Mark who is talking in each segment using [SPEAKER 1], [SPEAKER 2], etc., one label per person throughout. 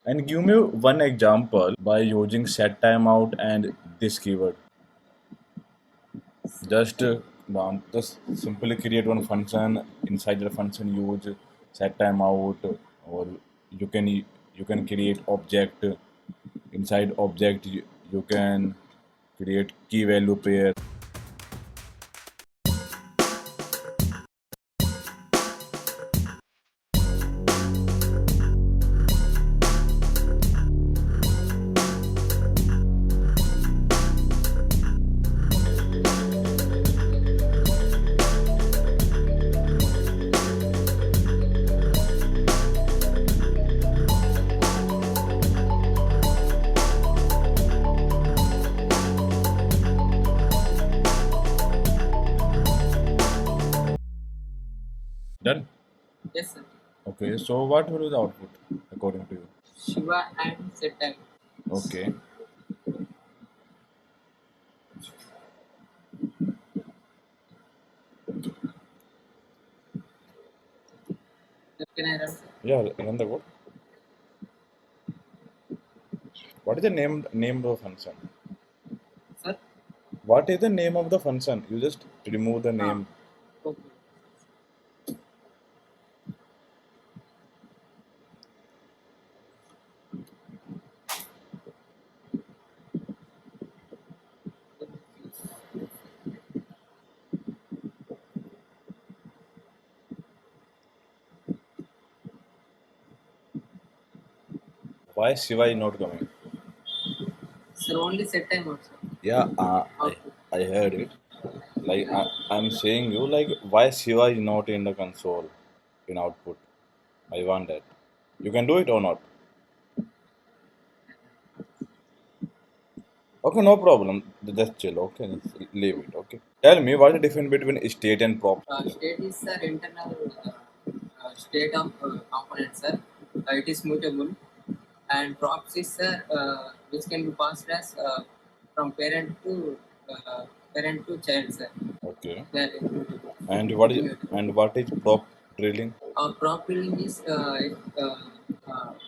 [SPEAKER 1] And give me one example by using set timeout and this keyword. Just simply create one function. Inside the function, use set timeout, or you can you can create object. Inside object, you can create key value pair. Done.
[SPEAKER 2] Yes, sir.
[SPEAKER 1] Okay. So what will be the output according to you?
[SPEAKER 2] Shiva and Setan.
[SPEAKER 1] Okay.
[SPEAKER 2] Can I run, sir?
[SPEAKER 1] Yeah. Run the code. What is the name of the function?
[SPEAKER 2] Sir?
[SPEAKER 1] What is the name of the function? You just remove the
[SPEAKER 2] Ah,
[SPEAKER 1] name.
[SPEAKER 2] okay.
[SPEAKER 1] Why Shiva is not coming?
[SPEAKER 2] Sir, only set time also.
[SPEAKER 1] Yeah,
[SPEAKER 2] Output.
[SPEAKER 1] I heard it. Like I'm saying you like why Shiva is not in the console in output. I want that. You can do it or not. Okay, no problem. Just chill. Okay, just leave it. Okay. Tell me what is the difference between state and prop.
[SPEAKER 2] State is sir internal state of component, sir. It is mutable, and props is sir which can be passed as from parent to child, sir.
[SPEAKER 1] Okay.
[SPEAKER 2] That is mutable.
[SPEAKER 1] And what is prop drilling?
[SPEAKER 2] Prop billing is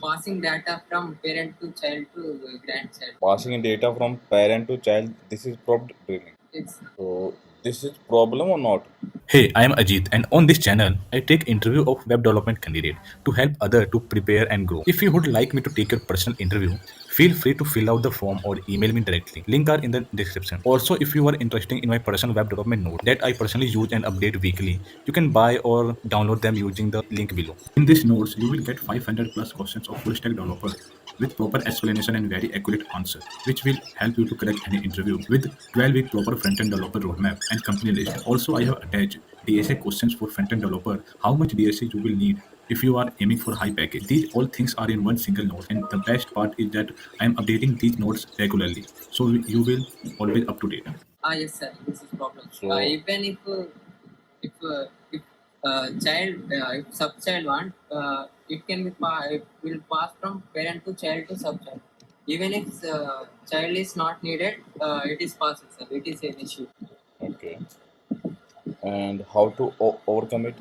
[SPEAKER 2] passing data from parent to child to grandchild.
[SPEAKER 1] Passing in data from parent to child. This is prop drilling.
[SPEAKER 2] It's
[SPEAKER 1] So this is problem or not?
[SPEAKER 3] Hey, I am Ajit, and on this channel, I take interview of web development candidate to help other to prepare and grow. If you would like me to take your personal interview, feel free to fill out the form or email me directly. Link are in the description. Also, if you are interested in my personal web development note that I personally use and update weekly, you can buy or download them using the link below. In these notes, you will get 500 plus questions of full stack developer with proper explanation and very accurate answer, which will help you to crack any interview with 12-week proper front-end developer roadmap and company list. Also, I have attached DSA questions for front-end developer, how much DSA you will need if you are aiming for high package. These all things are in one single note, and the best part is that I am updating these notes regularly, so you will always up to date.
[SPEAKER 2] yes, sir. This is problem.
[SPEAKER 1] So
[SPEAKER 2] Even if child if subchild want it can be it will pass from parent to child to subchild. Even if child is not needed, it is passed, sir. It is an issue.
[SPEAKER 1] okay. And how to overcome it?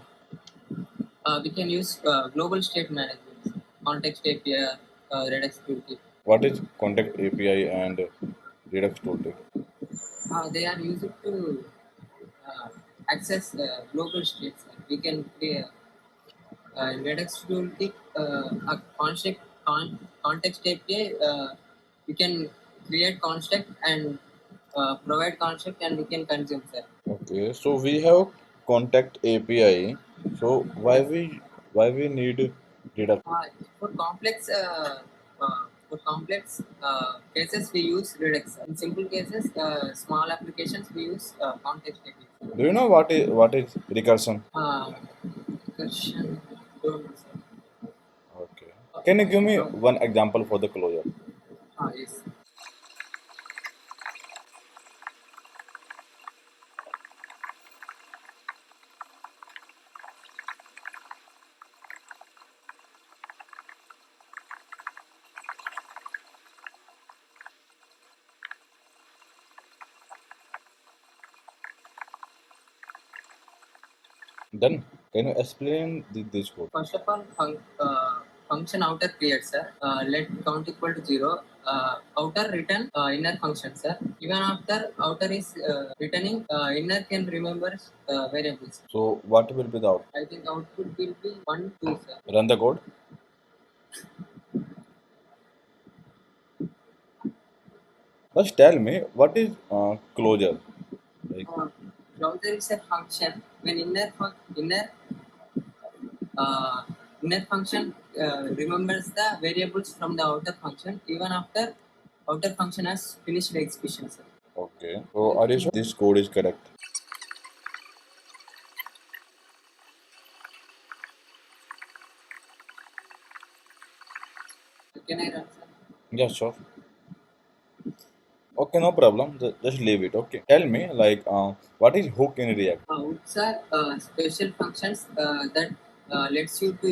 [SPEAKER 2] We can use global state management, context API, Redux toolkit.
[SPEAKER 1] What is contact API and Redux toolkit?
[SPEAKER 2] They are used to uh, access global states. We can create Redux toolkit context API. We can create construct and provide construct, and we can consume that.
[SPEAKER 1] Okay, so we have contact API. So why we need Redux?
[SPEAKER 2] Uh, for complex cases, we use Redux. In simple cases, small applications, we use context API.
[SPEAKER 1] Do you know what is recursion?
[SPEAKER 2] Question, don't know, sir.
[SPEAKER 1] Okay. Can you give me one example for the closure?
[SPEAKER 2] Yes.
[SPEAKER 1] Then can you explain this code?
[SPEAKER 2] First of all, function outer create, sir. Let count equal to 0. Outer return inner function, sir. Even after outer is returning, inner can remember variables.
[SPEAKER 1] So what will be the output?
[SPEAKER 2] I think output will be 1, 2, sir.
[SPEAKER 1] Run the code. First tell me what is closure? Like,
[SPEAKER 2] Closure is a function when uh, inner function remembers the variables from the outer function even after outer function has finished the execution, sir.
[SPEAKER 1] okay. So are you sure this code is correct?
[SPEAKER 2] Can I run, sir?
[SPEAKER 1] Yeah, sure. Okay, no problem. Just leave it. Okay. Tell me, like, what is hook in React?
[SPEAKER 2] Hooks are special functions that lets you to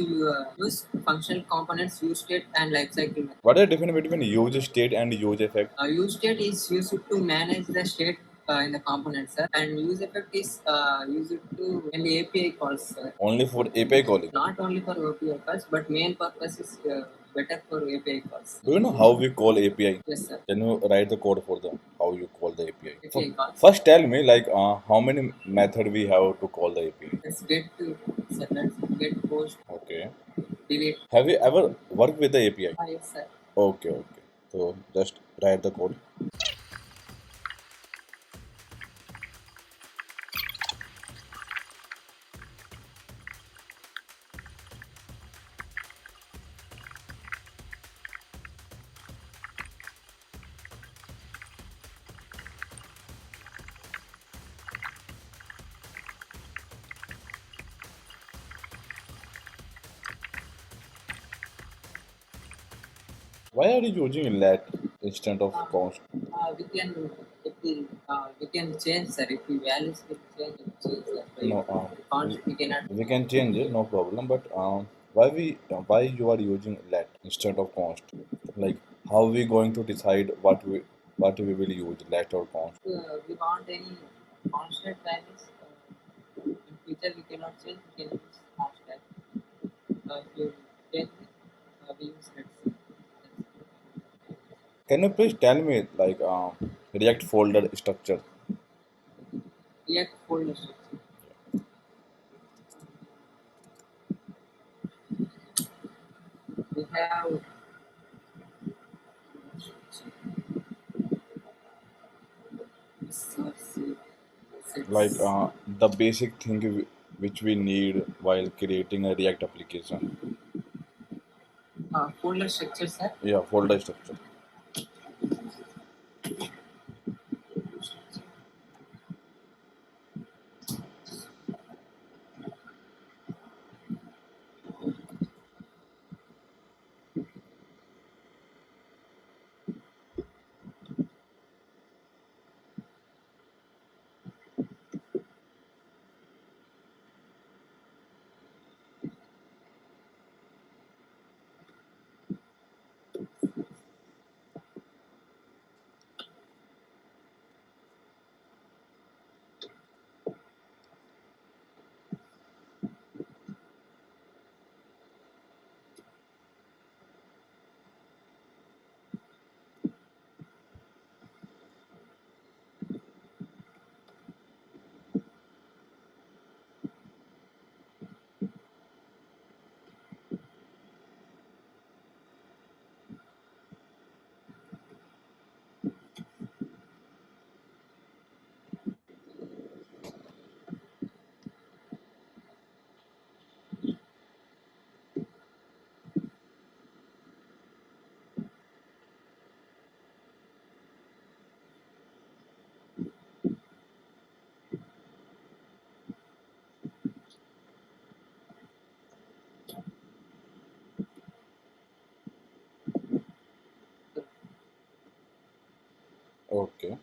[SPEAKER 2] use functional components, use state, and lifecycle method.
[SPEAKER 1] What is the difference between use state and use effect?
[SPEAKER 2] Use state is used to manage the state in the component, sir, and use effect is used to when the API calls, sir.
[SPEAKER 1] Only for API calling.
[SPEAKER 2] Not only for API calls, but main purpose is better for API calls.
[SPEAKER 1] Do you know how we call API?
[SPEAKER 2] Yes, sir.
[SPEAKER 1] Can you write the code for the how you call the API?
[SPEAKER 2] API calls.
[SPEAKER 1] First, tell me like how many method we have to call the API.
[SPEAKER 2] Let's get to, sir. Let's get post,
[SPEAKER 1] Okay.
[SPEAKER 2] delete.
[SPEAKER 1] Have you ever worked with the API?
[SPEAKER 2] Yes, sir.
[SPEAKER 1] Okay, okay. So just write the code. Why are you using let instead of const?
[SPEAKER 2] We can if we can change, sir. If we values will change sir.
[SPEAKER 1] No,
[SPEAKER 2] Const we cannot.
[SPEAKER 1] we can change it, no problem. But why you are using let instead of const? Like how we going to decide what we will use, let or const?
[SPEAKER 2] We want any constant values. In future we cannot change. We can use constant. If you change it, we use let.
[SPEAKER 1] Can you please tell me like React folder structure?
[SPEAKER 2] React folder structure. We have
[SPEAKER 1] Like the basic thing which we need while creating a React application.
[SPEAKER 2] folder structure, sir.
[SPEAKER 1] Yeah, folder structure. Okay.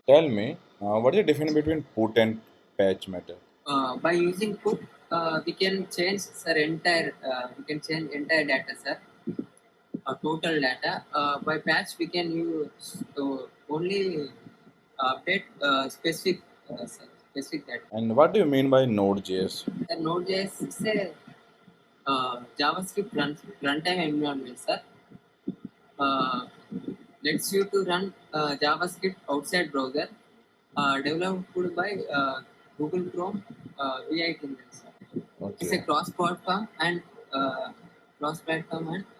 [SPEAKER 1] Tell me, what is the difference between put and patch method?
[SPEAKER 2] By using put, we can change, sir, entire. We can change entire data, sir. Total data. By patch, we can use to only update specific data.
[SPEAKER 1] And what do you mean by Node.js?
[SPEAKER 2] The Node.js is a JavaScript runtime environment, sir. Uh, lets you to run JavaScript outside browser, developed by Google Chrome V8 engine, sir. It's a
[SPEAKER 1] Okay.
[SPEAKER 2] cross-platform and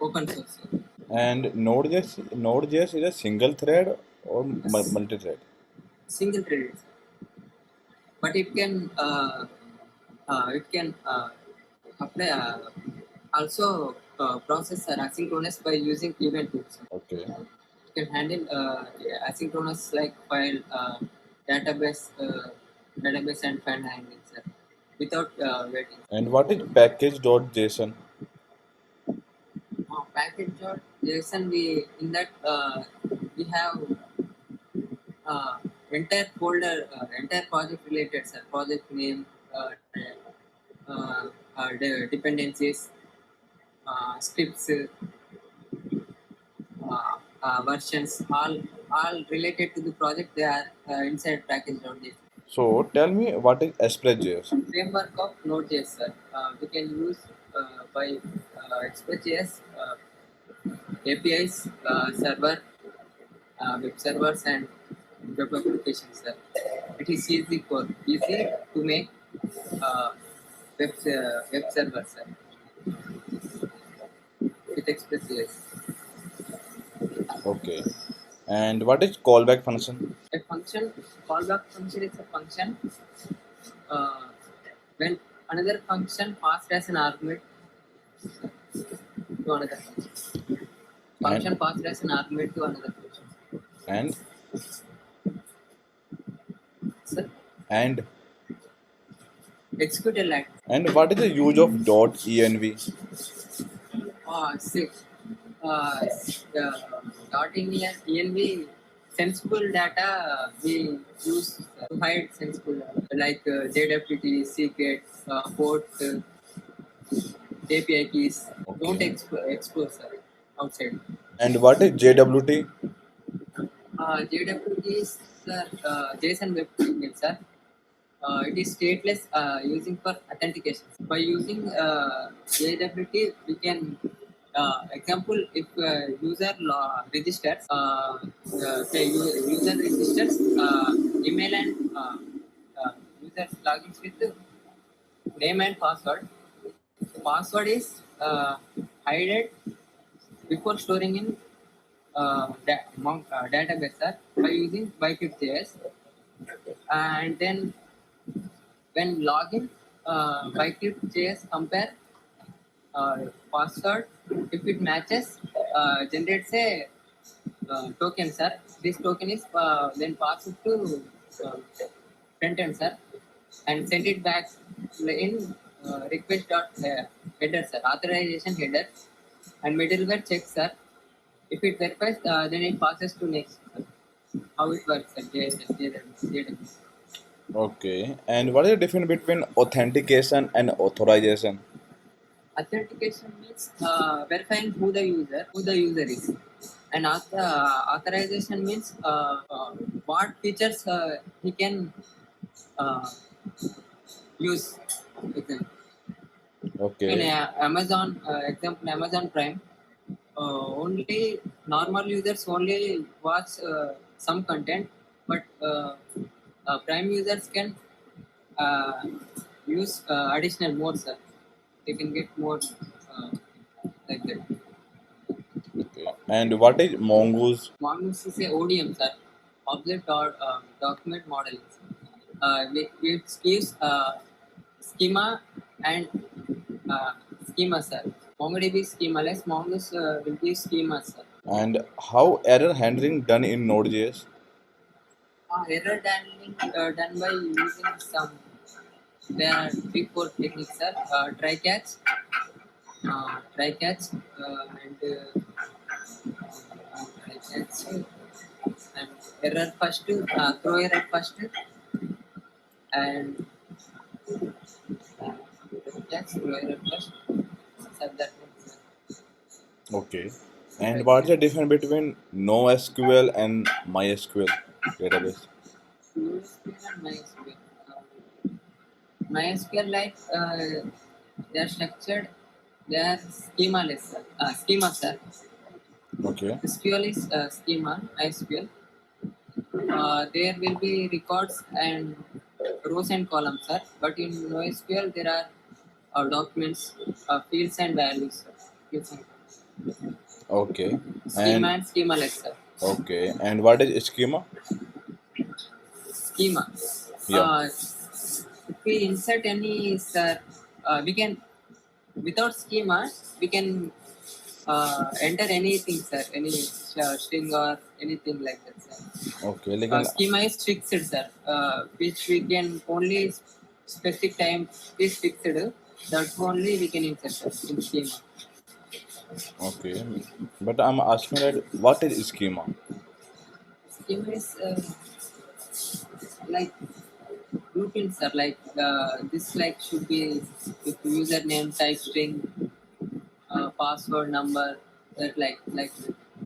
[SPEAKER 2] open source, sir.
[SPEAKER 1] And Node.js is a single thread or
[SPEAKER 2] Yes,
[SPEAKER 1] multi-thread?
[SPEAKER 2] single threaded, sir. But it can apply also process asynchronous by using event hooks.
[SPEAKER 1] Okay.
[SPEAKER 2] It can handle asynchronous like file database database and file handling, sir, without waiting.
[SPEAKER 1] And what is package.json?
[SPEAKER 2] Package.json, we in that we have uh, entire folder, entire project related, sir, project name, dependencies, scripts, versions, all related to the project. They are inside package.js.
[SPEAKER 1] So tell me what is Express.js?
[SPEAKER 2] Framework of Node.js, sir. We can use by Express.js APIs, web servers, and web applications, sir. It is easy to make uh, web servers, sir, with Express.js.
[SPEAKER 1] Okay. And what is callback function?
[SPEAKER 2] A function, callback function is a function uh, when another function passed as an argument to another function. Function
[SPEAKER 1] And
[SPEAKER 2] passed as an argument to another function.
[SPEAKER 1] and
[SPEAKER 2] Sir,
[SPEAKER 1] and
[SPEAKER 2] execute a line.
[SPEAKER 1] and what is the use of .env?
[SPEAKER 2] Six. Dot env sensible data we use to hide sensible data, like JWT, secret, port, API keys. Don't
[SPEAKER 1] Okay.
[SPEAKER 2] expose outside.
[SPEAKER 1] And what is JWT?
[SPEAKER 2] JWT is JSON Web Toolkit, sir. It is stateless using for authentication. By using JWT, we can example if registers user registers email and user logins with name and password. Password is hidden before storing in database, sir, by using Bykit.js. And then when login, Bykit.js compare password. If it matches, generates a token, sir. This token is then passed to front end, sir, and send it back in request.header, sir, authorization header, and middleware checks, sir. If it verifies, then it passes to next, sir. How it works, sir? JWT.
[SPEAKER 1] Okay. And what is the difference between authentication and authorization?
[SPEAKER 2] Authentication means verifying who the user is, and authorization means what features he can uh, use. Example. In
[SPEAKER 1] Okay.
[SPEAKER 2] Amazon, example Amazon Prime, only normal users only watch some content, but Prime users can uh, use additional more, sir. They can get more like that.
[SPEAKER 1] Okay. And what is Mongoose?
[SPEAKER 2] Mongoose is a ODM, sir, object or document model. It gives schema and schema, sir. MongoDB schemaless, Mongoose will give schema, sir.
[SPEAKER 1] And how error handling done in Node.js?
[SPEAKER 2] Error handling done by using some. There are 3-4 techniques, sir. Try catch, try catch, and error first, throw error first, and catch, throw error first. So that means,
[SPEAKER 1] Okay. And what's the difference between NoSQL and MySQL database?
[SPEAKER 2] NoSQL and MySQL. MySQL, like they are structured They are schema-less, sir. Schema, sir.
[SPEAKER 1] Okay.
[SPEAKER 2] SQL is schema, SQL. There will be records and rows and columns, sir. But in NoSQL, there are documents, fields and values, sir. Fields and
[SPEAKER 1] Okay.
[SPEAKER 2] schema
[SPEAKER 1] And
[SPEAKER 2] and schema-less, sir.
[SPEAKER 1] okay. And what is schema?
[SPEAKER 2] Schema.
[SPEAKER 1] Yeah.
[SPEAKER 2] If we insert any, sir, we can, without schema, we can enter anything, sir, any string or anything like that, sir.
[SPEAKER 1] Okay. लेकिन
[SPEAKER 2] Schema is fixed, sir, which we can only specific time is fixed. That only we can insert, sir, in schema.
[SPEAKER 1] okay. But I'm asking that what is schema?
[SPEAKER 2] Schema is like blueprints, sir. Like this, like should be with username, type string, password, number, that like.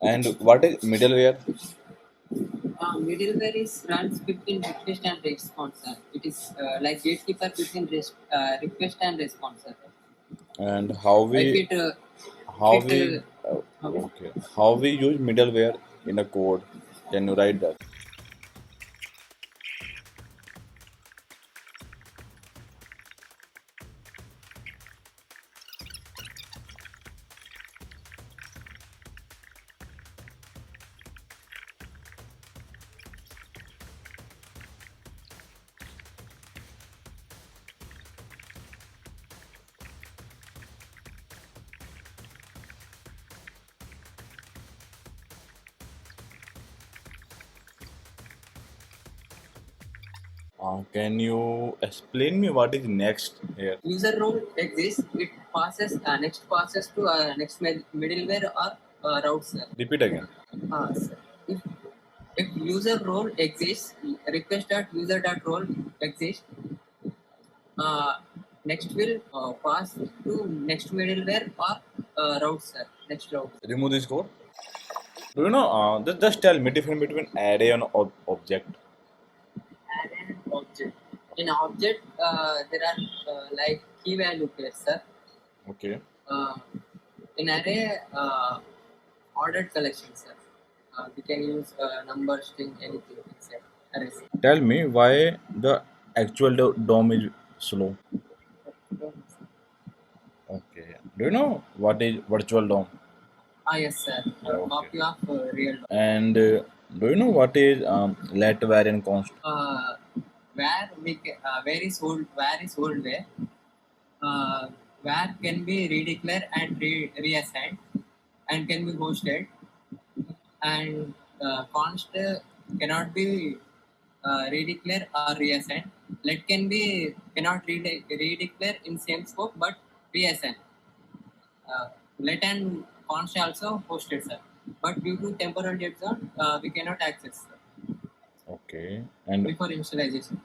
[SPEAKER 1] And what is middleware?
[SPEAKER 2] Middleware is runs between request and response, sir. It is like gatekeeper between request and response, sir.
[SPEAKER 1] And how
[SPEAKER 2] Like
[SPEAKER 1] we
[SPEAKER 2] it,
[SPEAKER 1] how
[SPEAKER 2] it
[SPEAKER 1] we okay, how we use middleware in a code? Can you write that? Can you explain me what is next here?
[SPEAKER 2] user role exists. It passes next passes to next middleware or route, sir.
[SPEAKER 1] Repeat again.
[SPEAKER 2] Sir. If user role exists, request.user.role exists. Next will pass to next middleware or route, sir. Next route.
[SPEAKER 1] Remove this code. Do you know? Just tell me difference between array and object.
[SPEAKER 2] Array and object. In object, there are like key value pairs, sir.
[SPEAKER 1] Okay.
[SPEAKER 2] In array, ordered collection, sir. We can use number, string, anything inside arrays.
[SPEAKER 1] Tell me why the actual DOM is slow. Okay. Do you know what is virtual DOM?
[SPEAKER 2] Yes, sir.
[SPEAKER 1] Okay.
[SPEAKER 2] Copy of real.
[SPEAKER 1] And do you know what is let, var, and const?
[SPEAKER 2] Where is old where where can be redeclared and reassigned and can be hosted, and const cannot be redeclare or reassign. Let cannot redeclare in same scope but reassign. Let and const also hosted, sir. But due to temporal dead zone, we cannot access, sir,
[SPEAKER 1] Okay. And
[SPEAKER 2] before initialization.